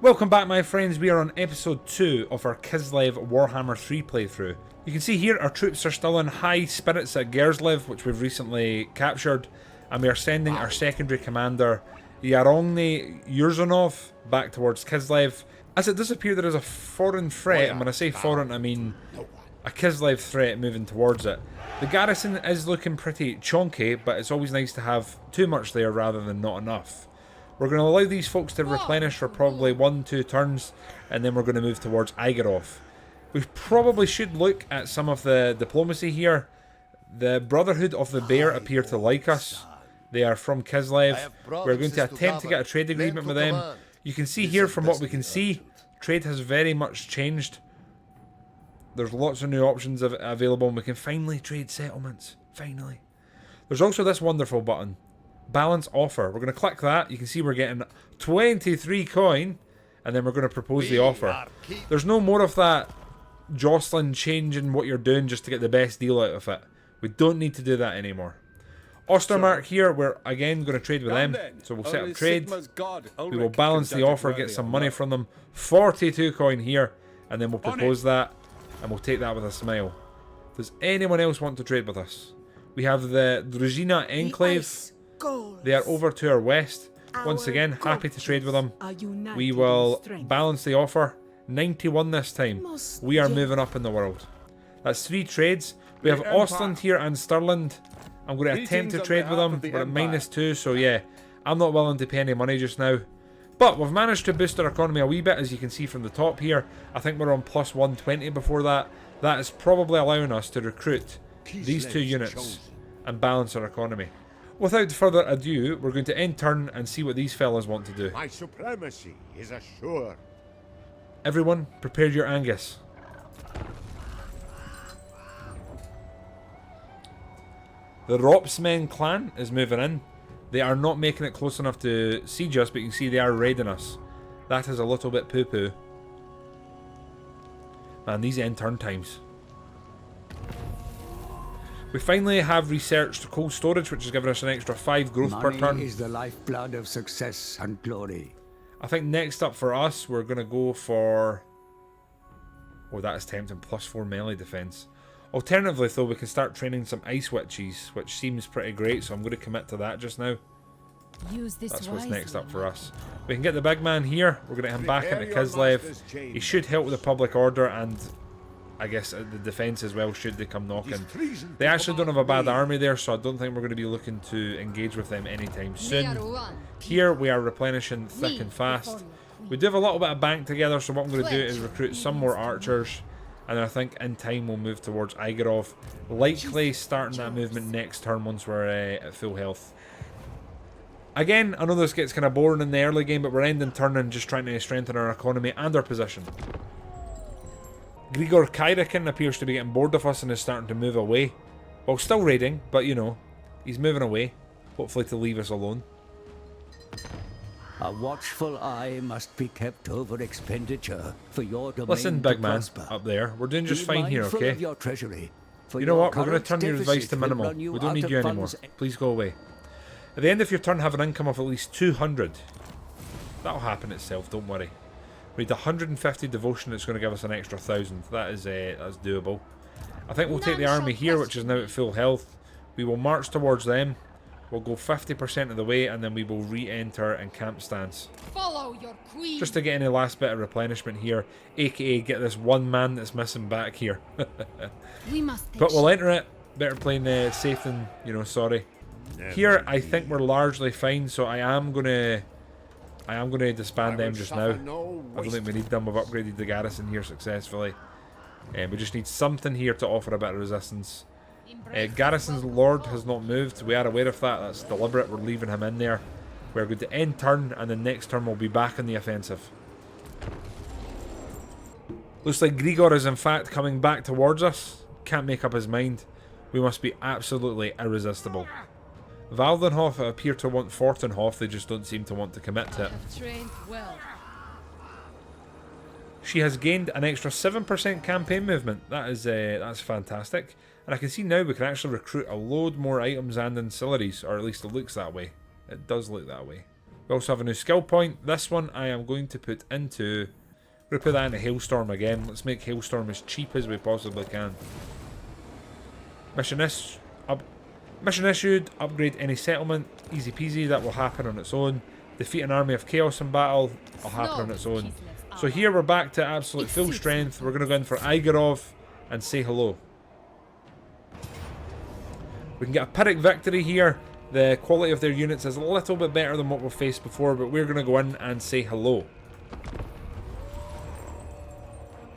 Welcome back, my friends. We are on episode 2 of our Kislev Warhammer 3 playthrough. You can see here our troops are still in high spirits at Kislev, which we've recently captured, and we are sending our secondary commander Yarongny Yurzunov back towards Kislev, as it does appear there is a foreign threat, and when I say foreign I mean a Kislev threat moving towards it. The garrison is looking pretty chonky, but it's always nice to have too much there rather than not enough. We're going to allow these folks to replenish for probably 1-2 turns, and then we're going to move towards Igorov. We probably should look at some of the diplomacy here. The Brotherhood of the Bear appear to like us. They are from Kislev. We're going to attempt to get a trade agreement with them. You can see here, from what we can see, trade has very much changed. There's lots of new options available, and we can finally trade settlements. Finally. There's also this wonderful button. Balance offer. We're going to click that. You can see we're getting 23 coin, and then we're going to propose the offer. There's no more of that jostling, changing what you're doing just to get the best deal out of it. We don't need to do that anymore. Ostermark here, we're again going to trade with them. So we'll set up trade. We will balance the offer, get some money from them. 42 coin here, and then we'll propose that, and we'll take that with a smile. Does anyone else want to trade with us? We have the Tzarina Enclave. They are over to our west. Once again, happy to trade with them. We will balance the offer. 91 this time. We are moving up in the world. That's 3 trades. We have Ostland here and Stirland. I'm going to attempt to trade with them. We're at -2, so yeah. I'm not willing to pay any money just now. But we've managed to boost our economy a wee bit, as you can see from the top here. I think we're on plus 120 before that. That is probably allowing us to recruit these 2 units and balance our economy. Without further ado, we're going to end turn and see what these fellas want to do. My supremacy is assured. Everyone, prepare your Angus. The Ropsmen clan is moving in. They are not making it close enough to siege us, but you can see they are raiding us. That is a little bit poo-poo. Man, these end turn times. We finally have researched cold storage, which has given us an extra 5 growth per turn. Money is the lifeblood of success and glory. I think next up for us, we're going to go for... Oh, that is tempting. +4 melee defense. Alternatively, though, we can start training some ice witches, which seems pretty great, so I'm going to commit to that just now. That's what's next up for us. We can get the big man here. We're going to get him back into Kislev. He should help with the public order, and I guess the defence as well, should they come knocking. They actually don't have a bad army there, so I don't think we're going to be looking to engage with them anytime soon. Here we are replenishing thick and fast. We do have a little bit of bank together, so what I'm going to do is recruit some more archers, and I think in time we'll move towards Igorov. Likely starting that movement next turn once we're at full health. Again, I know this gets kind of boring in the early game, but we're ending turn and just trying to strengthen our economy and our position. Grigor Kyrikin appears to be getting bored of us and is starting to move away. Well, still raiding, but you know, he's moving away. Hopefully to leave us alone. A watchful eye must be kept over expenditure for your domain. Listen, big to man, prosper. up there. We're doing just Be fine here, mindful okay? of your treasury, for You know your what? We're going to current turn your advice to deficit will minimal. run you We don't out need of you anymore. funds. Please go away. At the end of your turn, have an income of at least 200. That'll happen itself, don't worry. We need 150 devotion, it's going to give us an extra 1,000. That is, that's doable. I think we'll take the army here, which is now at full health. We will march towards them. We'll go 50% of the way, and then we will re-enter in camp stance. Follow your queen. Just to get any last bit of replenishment here, aka get this one man that's missing back here. We must But we'll enter it. Better playing safe than, you know, sorry. Here, I think we're largely fine, so I am gonna disband them just now. I don't think we need them. We've upgraded the garrison here successfully. We just need something here to offer a bit of resistance. Garrison's lord has not moved. We are aware of that. That's deliberate. We're leaving him in there. We're going to end turn, and the next turn we'll be back in the offensive. Looks like Grigor is in fact coming back towards us. Can't make up his mind. We must be absolutely irresistible. Valdenhof appear to want Fortenhof, they just don't seem to want to commit to it. She has gained an extra 7% campaign movement. That is that's fantastic. And I can see now we can actually recruit a load more items and ancillaries, or at least it looks that way. It does look that way. We also have a new skill point. This one I am going to put into... I'm going to put that into Hailstorm again. Let's make Hailstorm as cheap as we possibly can. Mission issued. Upgrade any settlement. Easy peasy. That will happen on its own. Defeat an army of chaos in battle. Will happen on its own. So here we're back to absolute full strength. We're going to go in for Igorov and say hello. We can get a Pyrrhic victory here. The quality of their units is a little bit better than what we've faced before, but we're going to go in and say hello.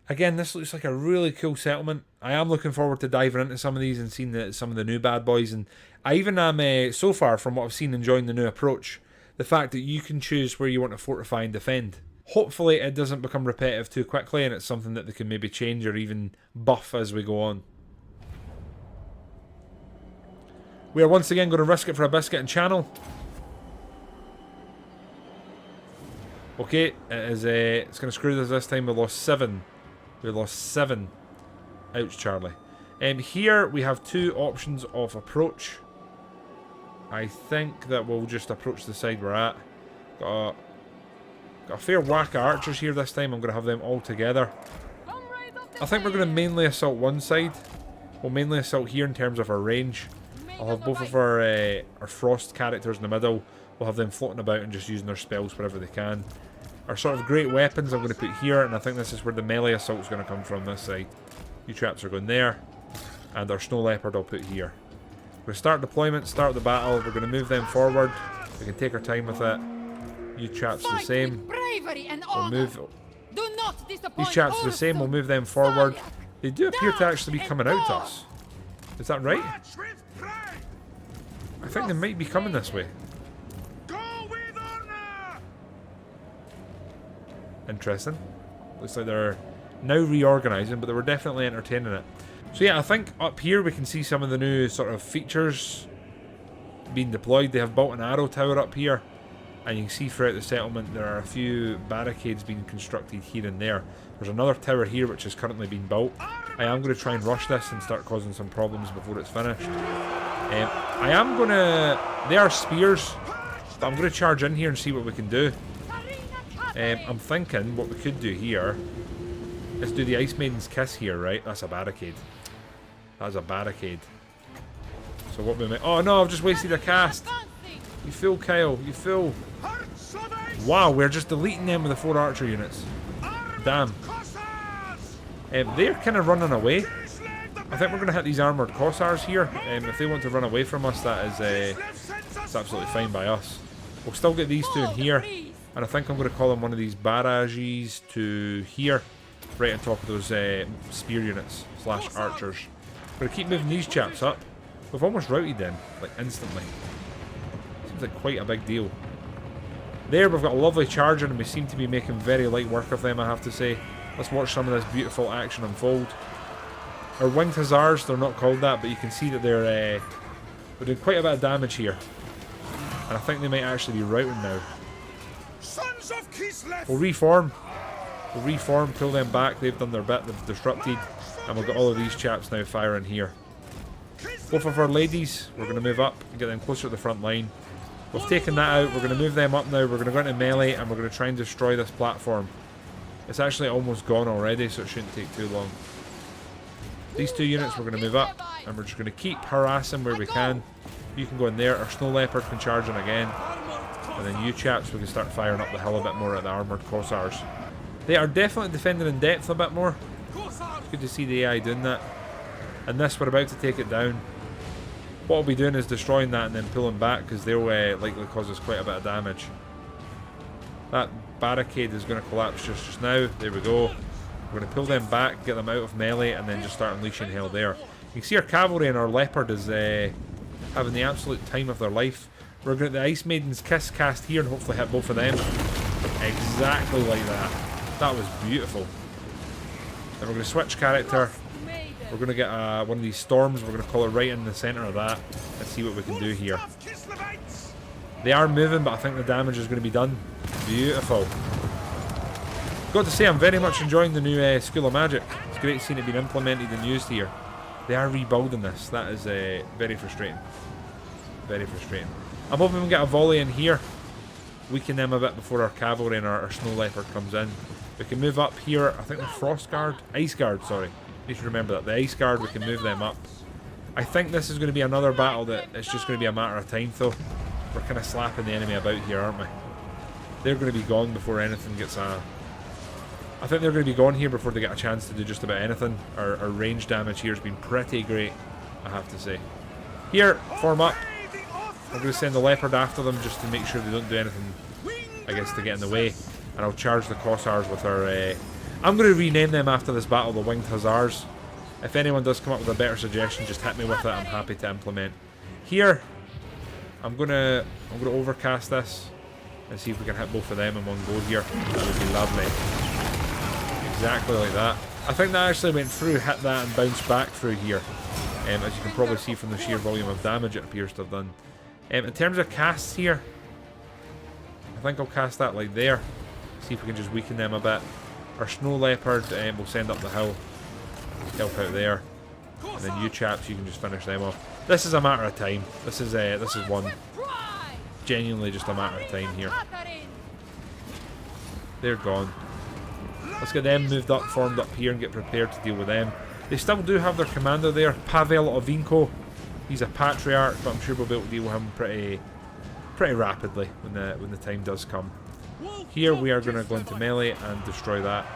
Again, this looks like a really cool settlement. I am looking forward to diving into some of these and seeing some of the new bad boys. And I even am, so far from what I've seen, enjoying the new approach. The fact that you can choose where you want to fortify and defend. Hopefully it doesn't become repetitive too quickly and it's something that they can maybe change or even buff as we go on. We are once again going to risk it for a biscuit and channel. Okay, it's going to screw us this time. We lost 7. We lost 7. Ouch, Charlie. Here we have 2 options of approach. I think that we'll just approach the side we're at. Got a fair whack of archers here this time. I'm going to have them all together. I think we're going to mainly assault one side. We'll mainly assault here in terms of our range. I'll have both of our frost characters in the middle. We'll have them floating about and just using their spells wherever they can. Our sort of great weapons I'm going to put here, and I think this is where the melee assault is going to come from this side. You chaps are going there, and our snow leopard I'll put here. We're going to start deployment, start the battle. We're going to move them forward. We can take our time with it. You chaps are the same. We'll move. These chaps are the same. We'll move them forward. They do appear to actually be coming out to us. Is that right? I think they might be coming this way. Interesting. Looks like they're now reorganising, but they were definitely entertaining it. So yeah, I think up here we can see some of the new sort of features being deployed. They have built an arrow tower up here, and you can see throughout the settlement there are a few barricades being constructed here and there. There's another tower here which is currently being built. I am going to try and rush this and start causing some problems before it's finished. I am going to... They are spears, but I'm going to charge in here and see what we can do. I'm thinking what we could do here is do the Ice Maiden's Kiss here, right? That's a barricade. That's a barricade. So what we might... Oh no, I've just wasted a cast. You fool, Kyle. You fool. Wow, we're just deleting them with the 4 archer units. Damn. They're kind of running away. I think we're going to hit these armoured Kossars here. If they want to run away from us, that's absolutely fine by us. We'll still get these 2 in here. And I think I'm going to call them one of these barrages to here. Right on top of those spear units / archers. We're going to keep moving these chaps up. We've almost routed them, like instantly. Seems like quite a big deal. There we've got a lovely charger and we seem to be making very light work of them, I have to say. Let's watch some of this beautiful action unfold. Our winged hussars, they're not called that, but you can see that they're doing quite a bit of damage here. And I think they might actually be routing now. Sons of Kislev! We'll reform. We'll reform, pull them back. They've done their bit, they've disrupted. And we've got all of these chaps now firing here. Both of our ladies, we're going to move up and get them closer to the front line. We've taken that out, we're going to move them up now, we're going to go into melee and we're going to try and destroy this platform. It's actually almost gone already, so it shouldn't take too long. These 2 units we're going to move up and we're just going to keep harassing where we can. You can go in there, our snow leopard can charge in again. And then you chaps, we can start firing up the hill a bit more at the armoured Kossars. They are definitely defending in depth a bit more. It's good to see the AI doing that. And this, we're about to take it down. What we'll be doing is destroying that and then pulling back, because they'll likely cause us quite a bit of damage. That barricade is going to collapse just now. There we go. We're going to pull them back, get them out of melee, and then just start unleashing hell there. You can see our cavalry and our leopard is having the absolute time of their life. We're going to get the Ice Maiden's Kiss cast here and hopefully hit both of them. Exactly like that. That was beautiful. Then we're going to switch character. We're going to get one of these storms. We're going to call it right in the centre of that and see what we can do here. They are moving, but I think the damage is going to be done. Beautiful. Got to say, I'm very much enjoying the new School of Magic. It's great seeing it being implemented and used here. They are rebuilding this. That is very frustrating. Very frustrating. I'm hoping we can get a volley in here. weaken them a bit before our cavalry and our snow leopard comes in. We can move up here. I think the frost guard, ice guard, sorry. Need to remember that. The ice guard, we can move them up. I think this is going to be another battle that it's just going to be a matter of time, though. We're kind of slapping the enemy about here, aren't we? They're going to be gone before anything gets a... I think they're going to be gone here before they get a chance to do just about anything. Our range damage here has been pretty great, I have to say. Here, form up. I'm going to send the leopard after them just to make sure they don't do anything, I guess, to get in the way. And I'll charge the Kossars with our... I'm going to rename them after this battle, the Winged Hussars. If anyone does come up with a better suggestion, just hit me with it. I'm happy to implement. Here, I'm gonna overcast this and see if we can hit both of them in one go here. That would be lovely. Exactly like that. I think that actually went through, hit that, and bounced back through here. As you can probably see from the sheer volume of damage it appears to have done. In terms of casts here, I think I'll cast that like there. See if we can just weaken them a bit. Our snow leopard will send up the hill. Help out there, and then you chaps, you can just finish them off. This is a matter of time. This is one. Genuinely just a matter of time here. They're gone. Let's get them moved up, formed up here, and get prepared to deal with them. They still do have their commander there, Pavel Ovinko. He's a patriarch, but I'm sure we'll be able to deal with him pretty rapidly when the time does come. Here we are going to go into melee and destroy that.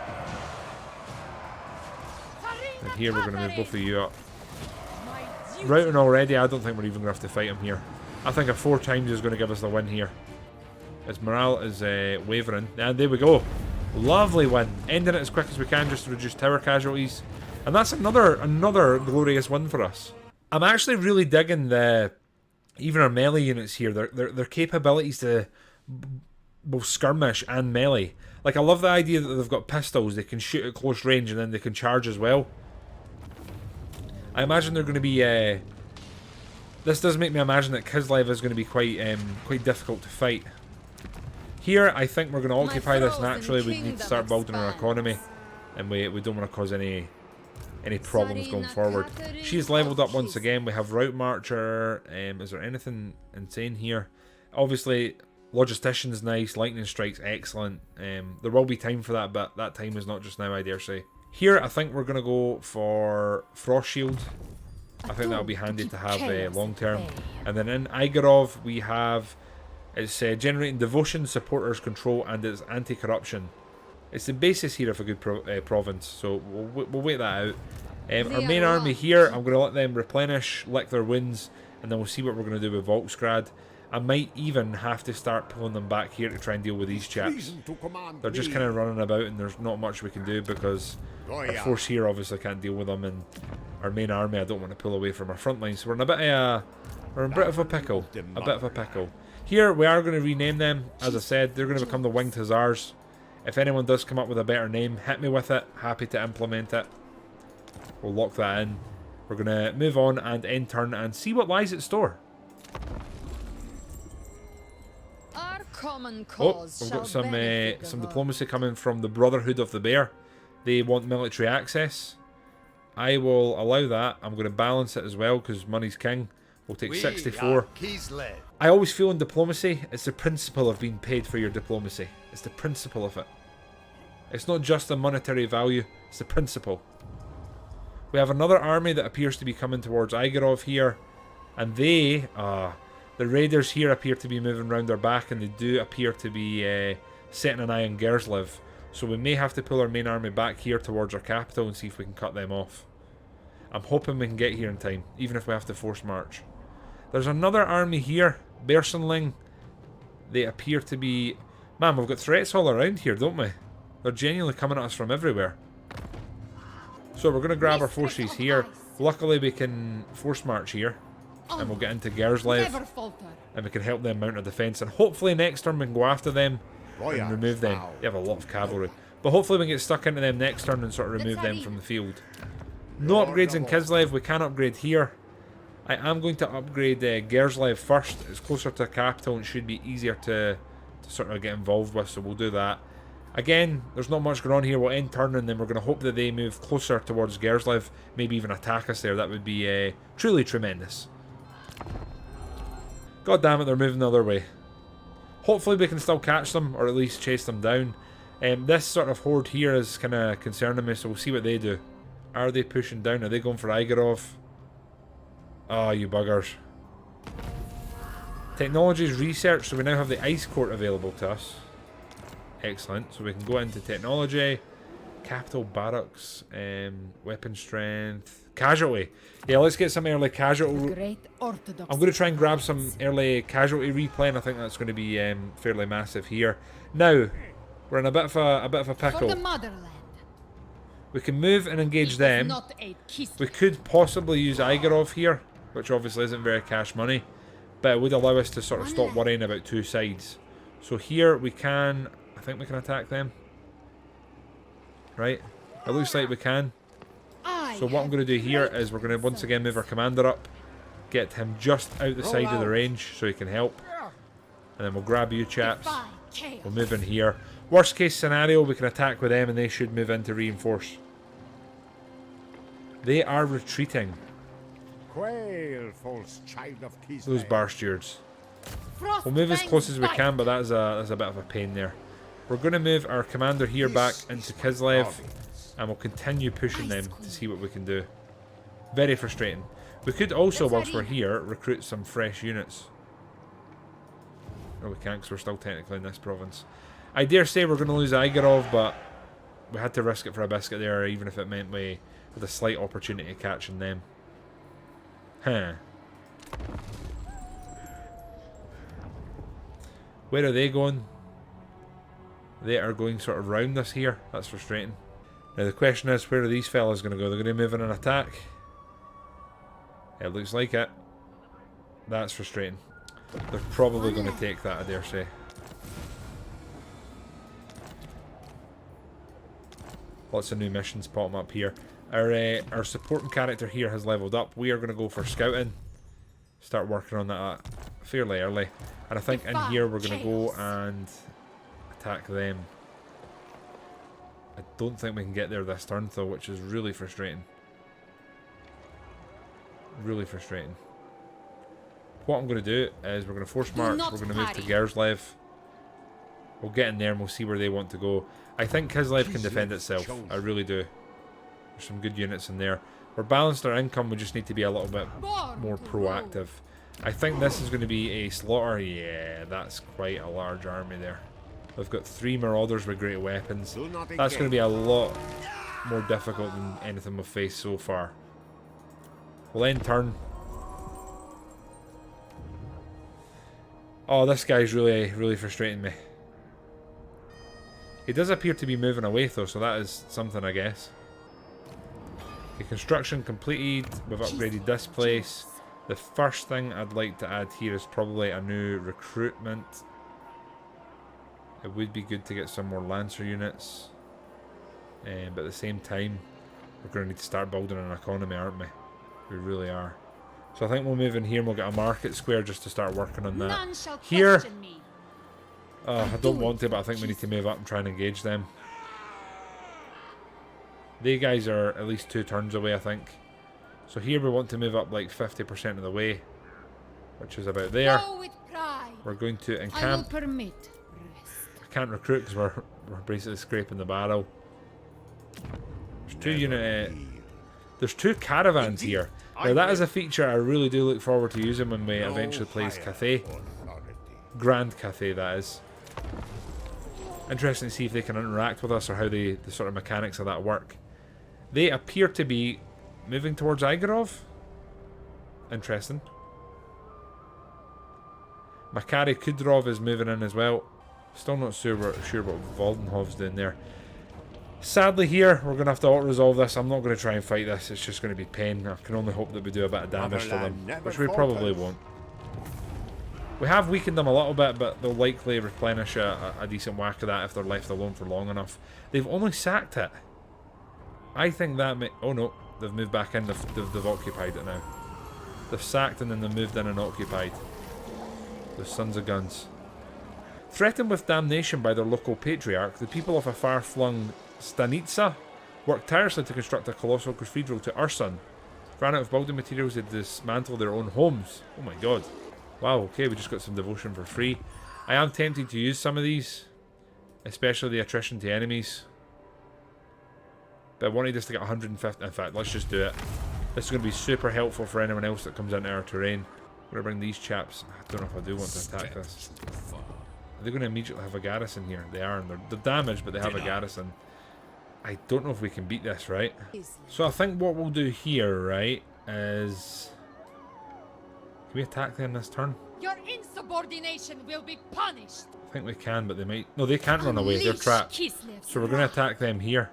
And here we're going to move both of you up. Routing already, I don't think we're even going to have to fight him here. I think a 4 times is going to give us the win here. His morale is wavering. And there we go. Lovely win. Ending it as quick as we can just to reduce tower casualties. And that's another glorious win for us. I'm actually really digging even our melee units here. Their capabilities to both skirmish and melee. Like, I love the idea that they've got pistols. They can shoot at close range and then they can charge as well. I imagine they're going to be... this does make me imagine that Kislev is going to be quite difficult to fight. Here, I think we're going to occupy this naturally. We need to start building our economy. And we don't want to cause any problems going forward. She's leveled up once again. We have Route Marcher. Is there anything insane here? Obviously, Logistician's nice. Lightning Strike's excellent. There will be time for that, but that time is not just now, I dare say. Here, I think we're going to go for Frost Shield. I think that'll be handy to have long term. And then in Igorov, we have... It's generating devotion, supporters, control, and it's anti-corruption. It's the basis here of a good province, so we'll wait that out. Our main army here, I'm going to let them replenish, lick their wounds, and then we'll see what we're going to do with Volksgrad. I might even have to start pulling them back here to try and deal with these chaps. They're just kind of running about and there's not much we can do because our force here obviously can't deal with them, and our main army I don't want to pull away from our front line, so we're in a bit of a pickle. A bit of a pickle. Here we are going to rename them. As I said, they're going to become the Winged Hussars. If anyone does come up with a better name, hit me with it. Happy to implement it. We'll lock that in. We're going to move on and end turn and see what lies at store. Oh, we've got some diplomacy coming from the Brotherhood of the Bear. They want military access. I will allow that. I'm going to balance it as well because money's king. We'll take 64. I always feel in diplomacy, it's the principle of being paid for your diplomacy. It's the principle of it. It's not just the monetary value, it's the principle. We have another army that appears to be coming towards Igorov here. And they, the raiders here appear to be moving around their back, and they do appear to be setting an eye on Gerslev. So we may have to pull our main army back here towards our capital and see if we can cut them off. I'm hoping we can get here in time, even if we have to force march. There's another army here, Bersenling. They appear to be... Man, we've got threats all around here, don't we? They're genuinely coming at us from everywhere. So we're going to grab our forces here. Luckily we can force march here. And we'll get into Gerslev. And we can help them mount a defence. And hopefully next turn we can go after them and remove them. They have a lot of cavalry. But hopefully we can get stuck into them next turn and sort of remove them from the field. No upgrades in Kislev. We can upgrade here. I am going to upgrade Gerslev first. It's closer to the capital and should be easier to sort of get involved with, so we'll do that. Again, there's not much going on here. We'll end turn and then we're going to hope that they move closer towards Gerslev, maybe even attack us there. That would be truly tremendous. God damn it, they're moving the other way. Hopefully we can still catch them, or at least chase them down. This sort of horde here is kind of concerning me, so we'll see what they do. Are they pushing down? Are they going for Igorov? Oh, you buggers. Technology is research, so we now have the ice court available to us. Excellent. So we can go into technology, capital barracks, weapon strength, casualty. Yeah, let's get some early casualty. Great Orthodox. I'm going to try and grab some early casualty replay, and I think that's going to be fairly massive here. Now, we're in a bit of a For pickle. the motherland. We can move and engage It them. is not a Kislev. We could possibly use Igorov here, which obviously isn't very cash money, but it would allow us to sort of stop worrying about two sides. So here we can, I think we can attack them. Right? It looks like we can. So what I'm going to do here is we're going to once again move our commander up, get him just out the side of the range so he can help, and then we'll grab you chaps. We'll move in here. Worst case scenario, we can attack with them and they should move in to reinforce. They are retreating. Quail, false child of Kislev. Those bar stewards. We'll move as close as we can, but that's a bit of a pain there. We're going to move our commander here back into Kislev, and we'll continue pushing them to see what we can do. Very frustrating. We could also, whilst we're here, recruit some fresh units. No, we can't because we're still technically in this province. I dare say we're going to lose Igorov, but we had to risk it for a biscuit there, even if it meant we had a slight opportunity of catching them. Huh. Where are they going? They are going sort of round us here. That's frustrating. Now the question is, where are these fellas going to go? They're going to move in an attack. It looks like it. That's frustrating. They're probably going to take that, I dare say. Lots of new missions popping up here. Our supporting character here has leveled up. We are going to go for scouting. Start working on that fairly early. And I think in here we're going to go and attack them. I don't think we can get there this turn though, which is really frustrating. Really frustrating. What I'm going to do is we're going to force march. We're going to move to Kislev. We'll get in there and we'll see where they want to go. I think Kislev can defend itself. I really do. There's some good units in there. We're balanced our income. We just need to be a little bit more proactive. I think this is going to be a slaughter. Yeah, that's quite a large army there. We've got 3 marauders with great weapons. That's going to be a lot more difficult than anything we've faced so far. We'll end turn. Oh, this guy's really frustrating me. He does appear to be moving away though, so that is something, I guess. The construction completed. We've upgraded this place. The first thing I'd like to add here is probably a new recruitment. It would be good to get some more Lancer units. But at the same time, we're going to need to start building an economy, aren't we? We really are. So I think we'll move in here and we'll get a market square just to start working on that. Here, I don't want to, but I think we need to move up and try and engage them. They guys are at least 2 turns away, I think. So here we want to move up like 50% of the way, which is about there. We're going to encamp. I can't recruit because we're basically scraping the barrel. There's 2 unit. There's 2 caravans here. Now that is a feature I really do look forward to using when we eventually play as Cathay. Grand Cathay, that is. Interesting to see if they can interact with us or how the sort of mechanics of that work. They appear to be moving towards Igorov. Interesting. Makari Kudrov is moving in as well. Still not sure what Voldenhov's doing there. Sadly here, we're going to have to auto-resolve this. I'm not going to try and fight this. It's just going to be pain. I can only hope that we do a bit of damage to them, which we probably won't. We have weakened them a little bit, but they'll likely replenish a decent whack of that if they're left alone for long enough. They've only sacked it. I think that may... Oh no, they've moved back in. They've occupied it now. They've sacked and then they've moved in and occupied. The sons of guns. Threatened with damnation by their local patriarch, the people of a far-flung Stanitsa worked tirelessly to construct a colossal cathedral to Ursun. Ran out of building materials, they dismantled their own homes. Oh my god. Wow, okay, we just got some devotion for free. I am tempted to use some of these, especially the attrition to enemies. But I wanted us to get 150. In fact, let's just do it. This is going to be super helpful for anyone else that comes into our terrain. I'm going to bring these chaps. I don't know if I do want to attack this. Are they going to immediately have a garrison here? They are, and they're damaged, but they have a garrison. I don't know if we can beat this, right? So I think what we'll do here, right, is... Can we attack them this turn? Your insubordination will be punished. I think we can, but they might... No, they can't run away. They're trapped. Kislev. So we're going to attack them here.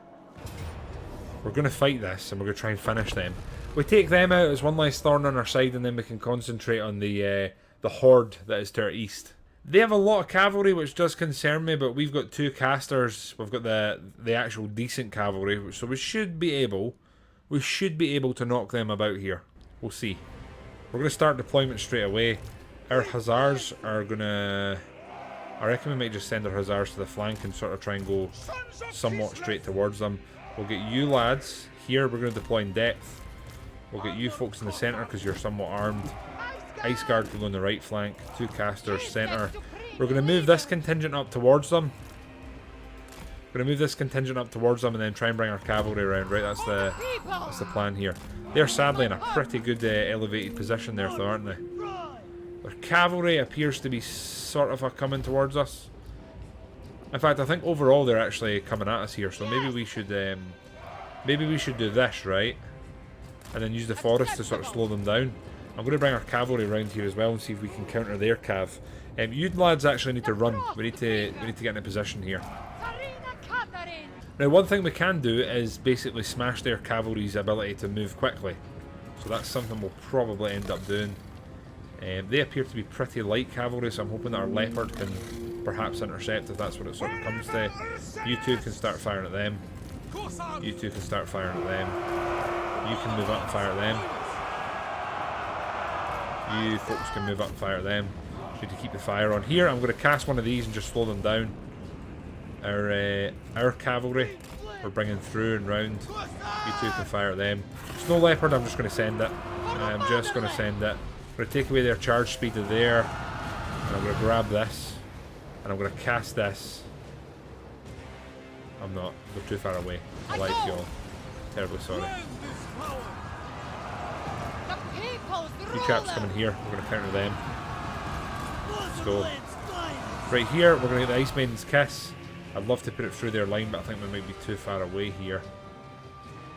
We're going to fight this, and we're going to try and finish them. We take them out as one less thorn on our side, and then we can concentrate on the horde that is to our east. They have a lot of cavalry, which does concern me, but we've got 2 casters. We've got the actual decent cavalry, so we should be able to knock them about here. We'll see. We're going to start deployment straight away. Our hussars are going to... I reckon we might just send our hussars to the flank and sort of try and go somewhat straight towards them. We'll get you lads here. We're going to deploy in depth. We'll get you folks in the centre because you're somewhat armed. Ice Guard can go on the right flank. 2 casters, centre. We're going to move this contingent up towards them. We're going to move this contingent up towards them and then try and bring our cavalry around. Right, that's the plan here. They're sadly in a pretty good elevated position there, though, aren't they? Their cavalry appears to be sort of coming towards us. In fact, I think overall they're actually coming at us here. So maybe we should do this, right? And then use the forest to sort of slow them down. I'm going to bring our cavalry around here as well and see if we can counter their cav. You lads actually need to run. We need to get in a position here. Tzarina Katarin. Now, one thing we can do is basically smash their cavalry's ability to move quickly. So that's something we'll probably end up doing. They appear to be pretty light cavalry, so I'm hoping that our leopard can perhaps intercept if that's what it sort of comes to. You 2 can start firing at them. You 2 can start firing at them. You can move up and fire at them. You folks can move up and fire at them. Need to keep the fire on. Here, I'm going to cast one of these and just slow them down. Our cavalry, we're bringing through and round. You 2 can fire at them. Snow Leopard, I'm just going to send it. I'm just going to send it. I'm going to take away their charge speed to there. And I'm going to grab this. And I'm going to cast this. I'm not. They're too far away. I like y'all. Terribly sorry. You chaps coming here. We're going to counter them. Let's go. Right here, we're going to get the Ice Maiden's Kiss. I'd love to put it through their line, but I think we might be too far away here.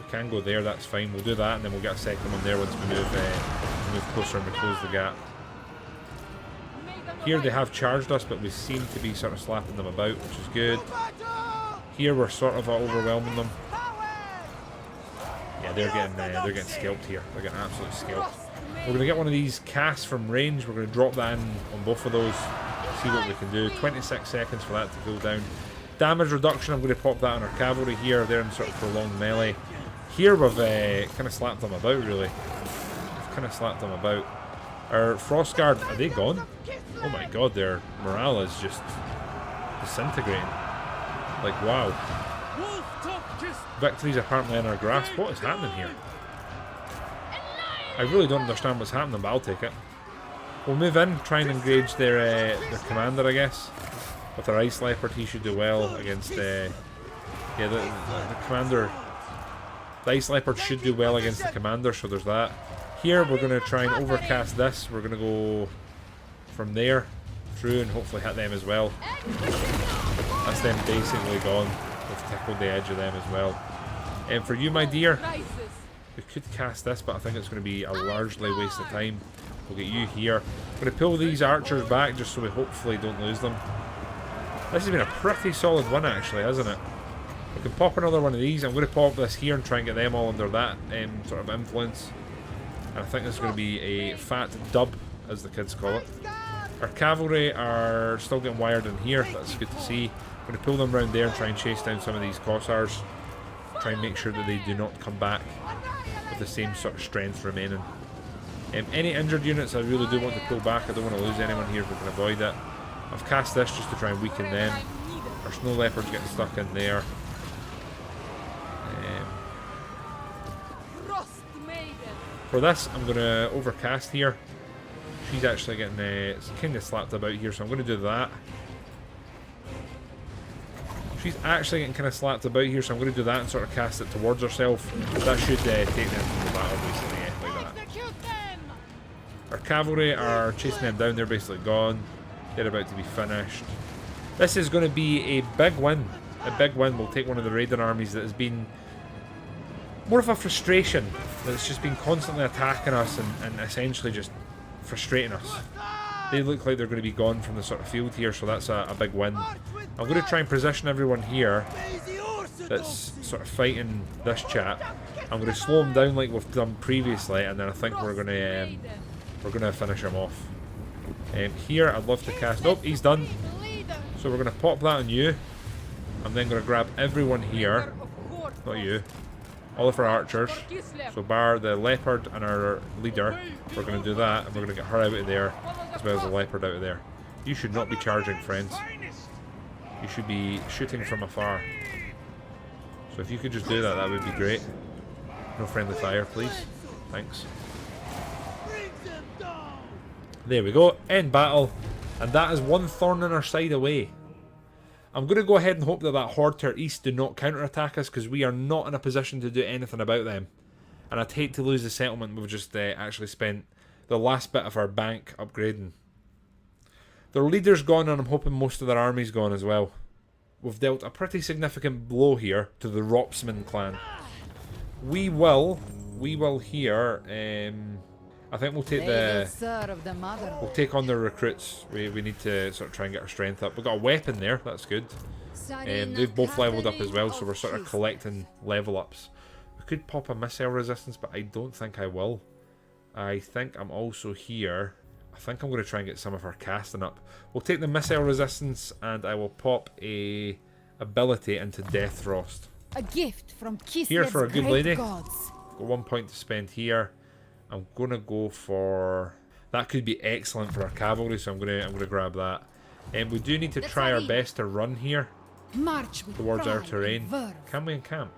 We can go there, that's fine. We'll do that, and then we'll get a second one there once we move closer and we close the gap. Here they have charged us, but we seem to be sort of slapping them about, which is good. Here we're sort of overwhelming them. Yeah, they're getting scalped here. They're getting absolutely scalped. We're going to get one of these casts from range. We're going to drop that in on both of those. See what we can do. 26 seconds for that to go down. Damage reduction, I'm going to pop that on our cavalry here. They're in sort of prolonged melee. Here we've kind of slapped them about, really. We've kind of slapped them about. Our Frost Guard, are they gone? Oh my god, their morale is just disintegrating. Like, wow. Victory's apparently in our grasp. What is happening here? I really don't understand what's happening, but I'll take it. We'll move in, try and engage their commander, I guess. With our Ice Leopard, he should do well against... the commander... The Ice Leopard should do well against the commander, so there's that. Here, we're going to try and overcast this. We're going to go from there through and hopefully hit them as well. That's them basically gone. We've tickled the edge of them as well. And for you, my dear, we could cast this, but I think it's going to be a largely waste of time. We'll get you here. I'm going to pull these archers back just so we hopefully don't lose them. This has been a pretty solid one, actually, hasn't it? We can pop another one of these. I'm going to pop this here and try and get them all under that sort of influence. And I think this is going to be a fat dub, as the kids call it. Our cavalry are still getting wired in here. That's good to see. I'm going to pull them around there and try and chase down some of these Kossars. Try and make sure that they do not come back with the same sort of strength remaining. Any injured units I really do want to pull back. I don't want to lose anyone here if we can avoid it. I've cast this just to try and weaken them. Our Snow Leopard's getting stuck in there. For this, I'm going to overcast here. She's actually getting kind of slapped about here, so I'm going to do that. She's actually getting kind of slapped about here, so I'm going to do that and sort of cast it towards herself. That should take them from the battle, basically, yeah, like that. Execute them! Our cavalry are chasing them down. They're basically gone. They're about to be finished. This is going to be a big win. A big win. We'll take one of the raiding armies that has been more of a frustration. That's just been constantly attacking us and essentially just frustrating us. They look like they're going to be gone from the sort of field here, so that's a big win. I'm going to try and position everyone here that's sort of fighting this chap. I'm going to slow him down like we've done previously, and then I think we're going to finish him off. Here, I'd love to cast. Oh, he's done. So we're going to pop that on you. I'm then going to grab everyone here. Not you. All of our archers. So bar the leopard and our leader. We're going to do that, and we're going to get her out of there, as well as the leopard out of there. You should not be charging, friends. You should be shooting from afar. So if you could just do that, that would be great. No friendly fire, please. Thanks. There we go. End battle. And that is one thorn in our side away. I'm going to go ahead and hope that horde to our east do not counterattack us, because we are not in a position to do anything about them. And I'd hate to lose the settlement we've just actually spent the last bit of our bank upgrading. Their leader's gone, and I'm hoping most of their army's gone as well. We've dealt a pretty significant blow here to the Ropsman clan. We will here, I think we'll take we'll take on their recruits. We need to sort of try and get our strength up. We've got a weapon there, that's good. They've both leveled up as well, so we're sort of collecting level ups. We could pop a missile resistance, but I don't think I will. I think I'm also here. I think I'm going to try and get some of our casting up. We'll take the missile resistance, and I will pop a ability into Death Frost. A gift from Kislev's Here for a good lady. gods. Got 1 point to spend here. I'm gonna go for that. Could be excellent for our cavalry, so I'm gonna grab that. And we do need to try our best to run here March with towards our pride terrain. and verve. Can we encamp?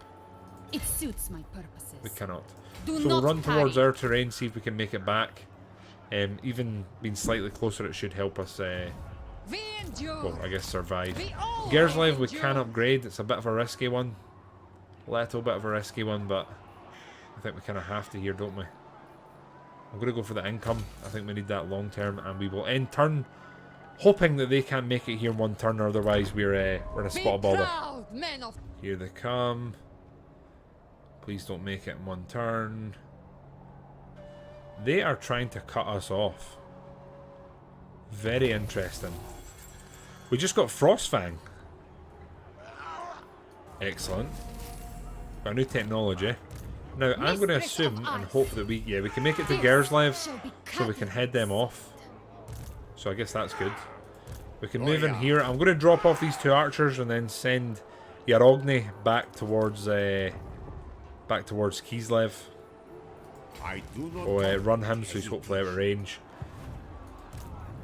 It suits my purposes. We cannot. Do So we'll not run towards tarry. our terrain, see if we can make it back. Even being slightly closer, it should help us. We endure. Well, I guess survive. We all Gerslev we endure. can upgrade. It's a bit of a risky one. Little bit of a risky one, but I think we kind of have to here, don't we? I'm going to go for the income. I think we need that long term, and we will end turn, hoping that they can't make it here in one turn, or otherwise we're in a spot of bother. Proud men of Here they come. Please don't make it in one turn. They are trying to cut us off. Very interesting. We just got Frostfang. Excellent. Got a new technology. Now, I'm going to assume and hope that we can make it to Gerslev, so we can head them off. So I guess that's good. We can move in here. I'm going to drop off these two archers and then send Yarogny back towards Kislev. I do not Or run him so he's hopefully out of range.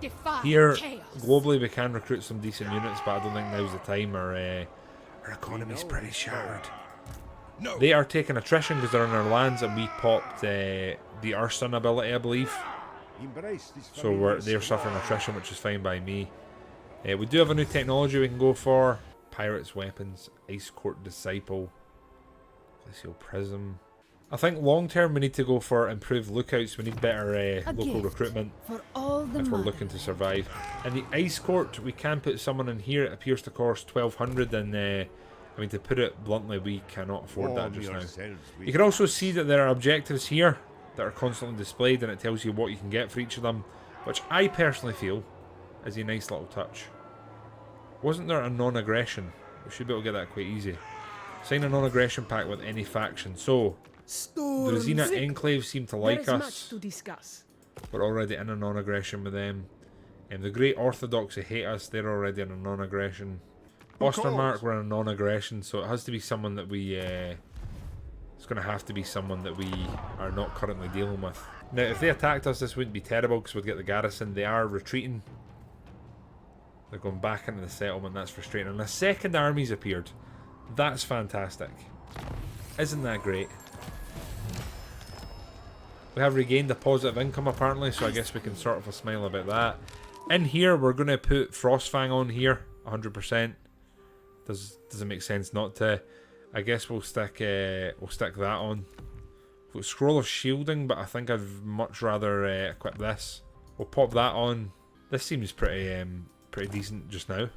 defy Here, chaos. globally, we can recruit some decent units, but I don't think now's the time. Our economy's pretty shattered. No. They are taking attrition because they're on our lands, and we popped the Arson ability, I believe. embrace this So they're suffering attrition, which is fine by me. We do have a new technology we can go for. Pirates, weapons, Ice Court Disciple, Glacial Prism. I think long term we need to go for improved lookouts. We need better local recruitment For all the if we're mother. looking to survive. In the Ice Court, we can put someone in here. It appears to cost 1,200, and I mean, to put it bluntly, we cannot afford that just now. You can also see that there are objectives here that are constantly displayed, and it tells you what you can get for each of them, which I personally feel is a nice little touch. Wasn't there a non-aggression? We should be able to get that quite easy. Sign a non-aggression pact with any faction. So, the Tzarina Enclave seem to like us. We're already in a non-aggression with them. And the Great Orthodoxy hate us. They're already in a non-aggression. Ostermark, we're in a non-aggression, so it has to be someone that we... it's going to have to be someone that we are not currently dealing with. Now, if they attacked us, this wouldn't be terrible, because we'd get the garrison. They are retreating. They're going back into the settlement. That's frustrating. And a second army's appeared. That's fantastic. Isn't that great? We have regained a positive income apparently, so I guess we can sort of smile about that. In here, we're going to put Frostfang on here, 100%. Does it make sense not to? I guess we'll stick that on. We've got Scroll of Shielding, but I think I'd much rather equip this. We'll pop that on. This seems pretty decent just now,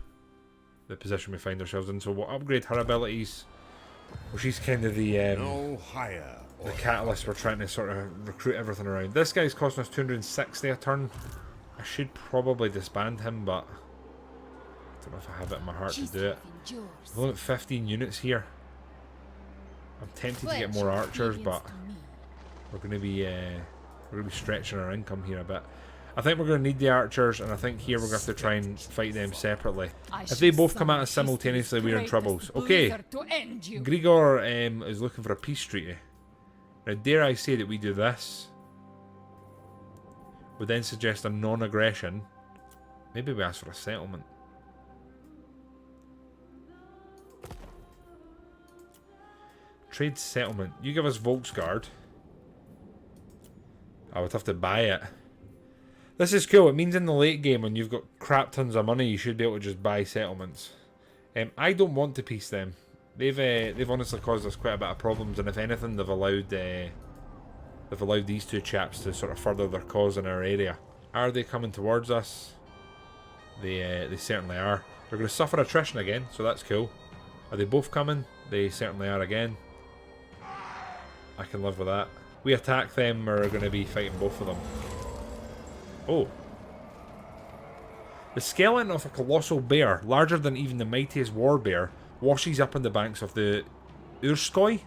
the position we find ourselves in. So we'll upgrade her abilities. Well, she's kind of the No higher. the catalyst we're trying to sort of recruit everything around. This guy's costing us 260 a turn. I should probably disband him, but I don't know if I have it in my heart to do it. We've only got 15 units here. I'm tempted to get more archers, but we're going to be stretching our income here a bit. I think we're going to need the archers, and I think here we're going to have to try and fight them separately. If they both come at us simultaneously, we're in troubles. Okay, Grigor is looking for a peace treaty. Now, dare I say that we do this? Would then suggest a non-aggression. Maybe we ask for a settlement. Trade settlement. You give us Volksguard. I would have to buy it. This is cool. It means in the late game when you've got crap tons of money, you should be able to just buy settlements. I don't want to peace them. They've honestly caused us quite a bit of problems, and if anything, they've allowed these two chaps to sort of further their cause in our area. Are they coming towards us? They certainly are. They're going to suffer attrition again, so that's cool. Are they both coming? They certainly are again. I can live with that. We attack them, we're going to be fighting both of them. Oh. The skeleton of a colossal bear, larger than even the mightiest war bear, washes up on the banks of the Urskoy.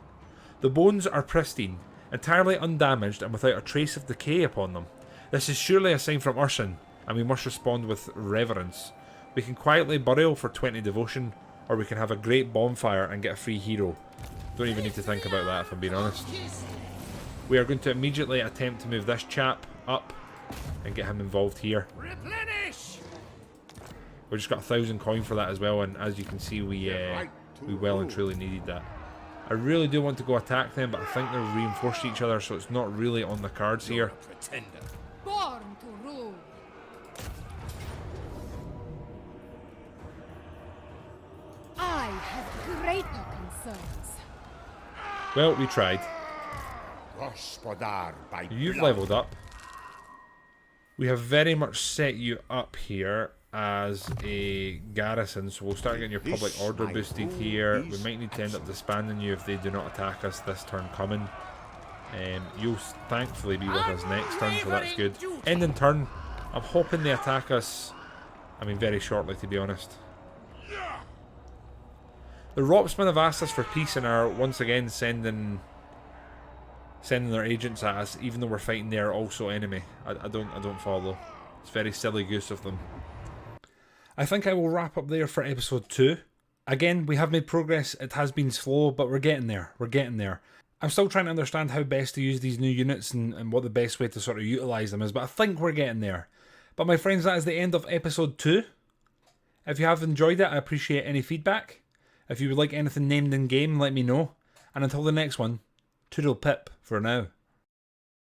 The bones are pristine, entirely undamaged and without a trace of decay upon them. This is surely a sign from Urson, and we must respond with reverence. We can quietly burial for 20 devotion, or we can have a great bonfire and get a free hero. Don't even need to think about that if I'm being honest. We are going to immediately attempt to move this chap up and get him involved here. Replenish! We just got 1,000 coin for that as well, and as you can see, we well and truly needed that. I really do want to go attack them, but I think they're reinforced each other, so it's not really on the cards here. Pretender. Born to rule. I have greater concerns. Well, we tried. Gospodar by You've blood. leveled up. We have very much set you up here as a garrison, so we'll start getting your public order boosted here. We might need to end up disbanding you if they do not attack us this turn coming. You'll thankfully be with us next turn, so that's good. Ending turn. I'm hoping they attack us, I mean, very shortly, to be honest. The Ropsmen have asked us for peace and are once again sending their agents at us, even though we're fighting their also enemy. I don't follow. It's very silly goose of them. I think I will wrap up there for episode 2. Again, we have made progress. It has been slow, but we're getting there. We're getting there. I'm still trying to understand how best to use these new units and what the best way to sort of utilise them is, but I think we're getting there. But my friends, that is the end of episode 2. If you have enjoyed it, I appreciate any feedback. If you would like anything named in game, let me know. And until the next one, toodle pip for now.